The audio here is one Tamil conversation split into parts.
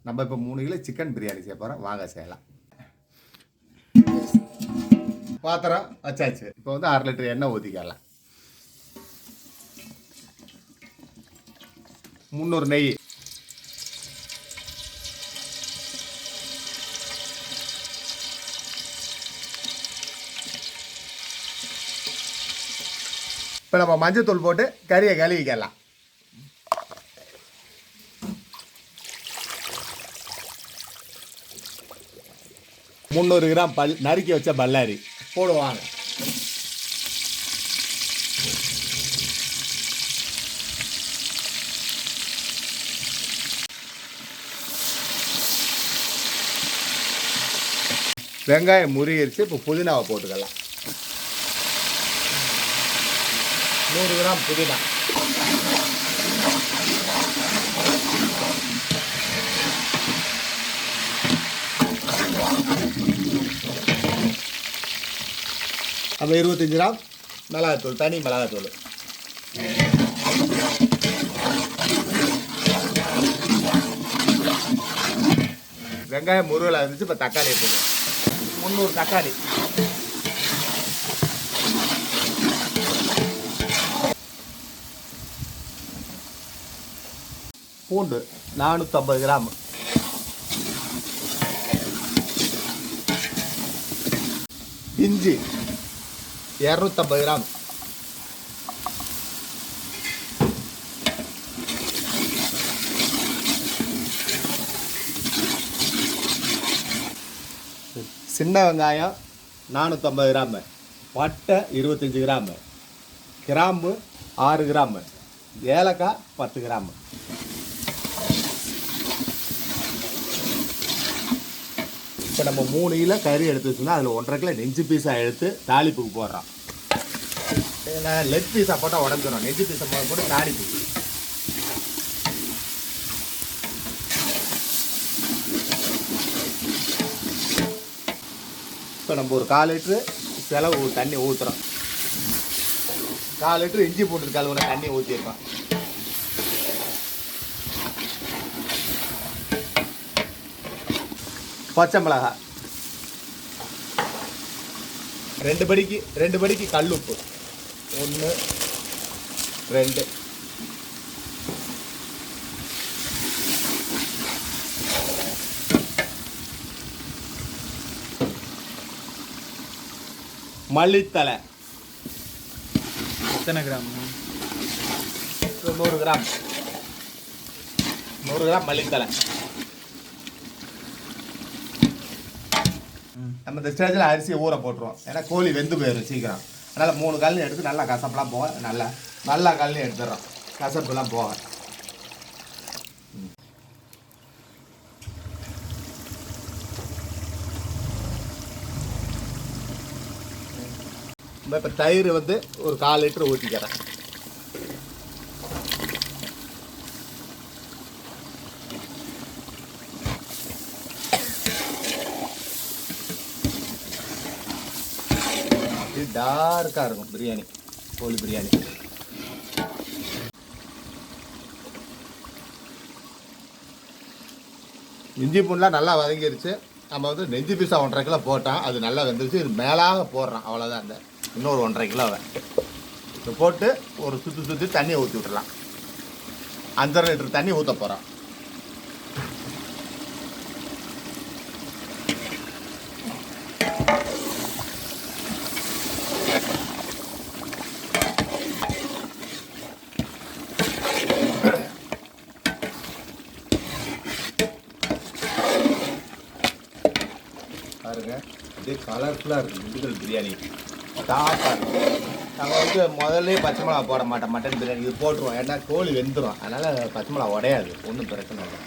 நம்ம இப்போ 3 கிலோ சிக்கன் பிரியாணி செய்ய போகிறோம். வாங்க செய்யலாம். பாத்திரம் வச்சாச்சு. இப்போ வந்து 1/2 லிட்டர் எண்ணெய் ஊற்றிக்கலாம். 300 நெய், இப்போ நம்ம மஞ்சள் தூள் போட்டு கறியை கழுவிக்கலாம். முந்நூறு கிராம் நறுக்கி வச்ச பல்லாரி போடுவாங்க. வெங்காயம் முறிகிருச்சு. இப்போ புதினாவை போட்டுக்கலாம். 100 கிராம் புதினா, நம்ம 25 கிராம் மிளகாத்தூள், தனி மிளகாத்தூள், வெங்காயம் முருகலாக இருந்துச்சு. இப்போ தக்காளி போடுவோம். 300 தக்காளி, பூண்டு 450 கிராம், இஞ்சி 250 கிராம், சின்ன வெங்காயம் 450 கிராம், பட்டை 25 கிராம், கிராம்பு 6 கிராம், ஏலக்காய் 10 கிராம். இப்போ நம்ம 3 கிலோ கறி எடுத்து வச்சோம்னா அதில் 1.5 கிலோ நெஞ்சு பீஸாக எடுத்து தாளிப்புக்கு போடுறோம். ஏன்னா லெக் பீஸாக போட்டால் உடஞ்சிடும். நெஞ்சு பீஸை போட்டு தாளிப்பு. இப்போ நம்ம ஒரு 1/4 லிட்ரு செலவு தண்ணி ஊற்றுறோம். 1/4 லிட்ரு இஞ்சி பூண்டு கழுவுன தண்ணி ஊற்றிருக்கோம். பச்சை மிளகாய் 2 படிக்கு கல்லுப்பு 1 2, மல்லித்தலை எத்தனை கிராம்? 100 கிராம். 100 கிராம் மல்லித்தலை. நம்ம இந்த ஸ்டேஜில் அரிசியை ஊற போட்டுருவோம். ஏன்னா கோழி வெந்து போயிடும் சீக்கிரம். அதனால் 3 கல் எடுத்து நல்லா கசப்பெல்லாம் போக நல்லா கல் எடுத்துடுறோம். கசப்புலாம் போக. இப்போ தயிர் வந்து ஒரு 1/4 லிட்டர் ஊற்றிக்கிறேன். டார்க்காக இருக்கும் பிரியாணி, கோழி பிரியாணி. இஞ்சி பூண்டுலாம் நல்லா வதங்கிருச்சு. நம்ம வந்து நெஞ்சு பீஸா 1.5 கிலோ போட்டோம். அது நல்லா வெந்துருச்சு. இது மேலாக போடுறோம். அவ்வளோதான். அந்த இன்னொரு 1.5 கிலோவை இப்போ போட்டு ஒரு சுற்றி தண்ணியை ஊற்றி விட்டுடலாம். 5.5 லிட்டர் தண்ணி ஊற்ற போகிறோம். பாருங்க, அப்படியே கலர்ஃபுல்லாக இருக்குது. திண்டுக்கல் பிரியாணி டாப்பாக இருக்குது. நாங்கள் வந்து முதல்ல பச்சை மிளகா போட மாட்டோம். மட்டன் பிரியாணி இது போட்டுருவோம். ஏன்னா கோழி வெந்துடும். அதனால் பச்சை மிளகா உடையாது. ஒன்றும் பிரச்சனை இல்லை.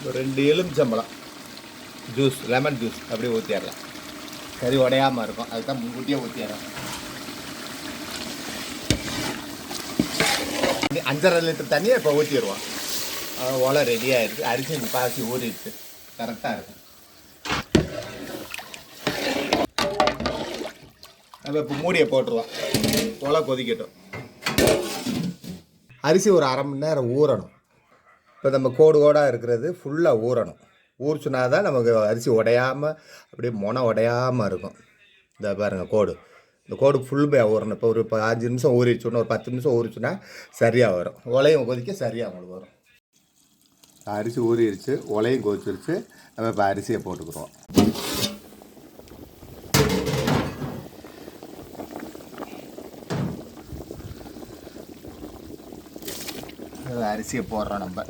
ஒரு 2 எலுமிச்சம்பழம் ஜூஸ், லெமன் ஜூஸ் அப்படியே ஊற்றிடலாம். கறி உடையாமல் இருக்கும். அதுதான் முன்கூட்டியே ஊற்றிடுறோம். 5.5 லிட்டர் தண்ணியை இப்போ ஊற்றிடுவோம். ஒலை ரெடியாக இருக்குது. அரிசி பாசி ஊறிடுச்சு. கரெக்டாக இருக்கும். நம்ம இப்போ மூடியை போட்டுருவோம். ஒலை கொதிக்கட்டும். அரிசி ஒரு 1/2 மணி நேரம் ஊறணும். இப்போ நம்ம கோடு கோடாக இருக்கிறது ஃபுல்லாக ஊறணும். ஊறிச்சுனா தான் நமக்கு அரிசி உடையாமல் அப்படியே மொனை உடையாமல் இருக்கும். இந்த பாருங்கள் கோடு, இந்த கோடு ஃபுல்லுமே ஊறணும். இப்போ ஒரு 5 நிமிஷம் ஊறிடுச்சுன்னா, ஒரு 10 நிமிஷம் ஊறிச்சுன்னா சரியாக வரும். உலையும் கொதிக்க சரியாக உங்களுக்கு வரும். அரிசி ஊறிடுச்சு, உலையும் கொதிச்சிருச்சு. நம்ம இப்போ அரிசியை போட்டுக்கிறோம். அரிசியை போடுறோம் நம்ம.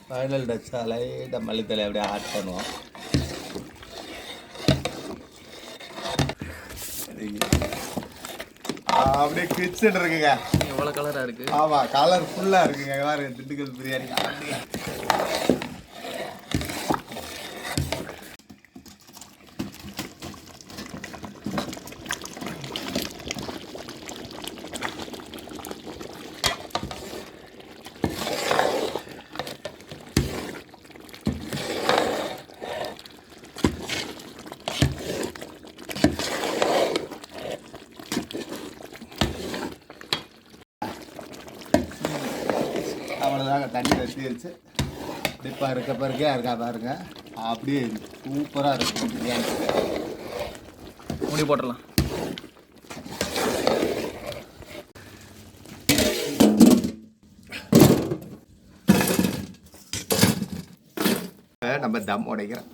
ஃபைனல் டச்சாக லைட்டாக மல்லித்தலை அப்படியே ஆட் பண்ணுவோம். அப்படியே கிச்சன் இருக்குங்க. எவ்வளோ கலராக இருக்குது. ஆமாம், கலர் ஃபுல்லாக இருக்குங்க. பாருங்க, திண்டுக்கல் பிரியாணி. அவ்வளோதாங்க, தண்ணி வச்சிருச்சு. டிப்பாக இருக்க இருக்கா பாருங்க. அப்படியே சூப்பராக இருக்கும் பிரியாணி. மூடி போட்டுடலாம். நம்ம தம் உடைக்கிறோம்.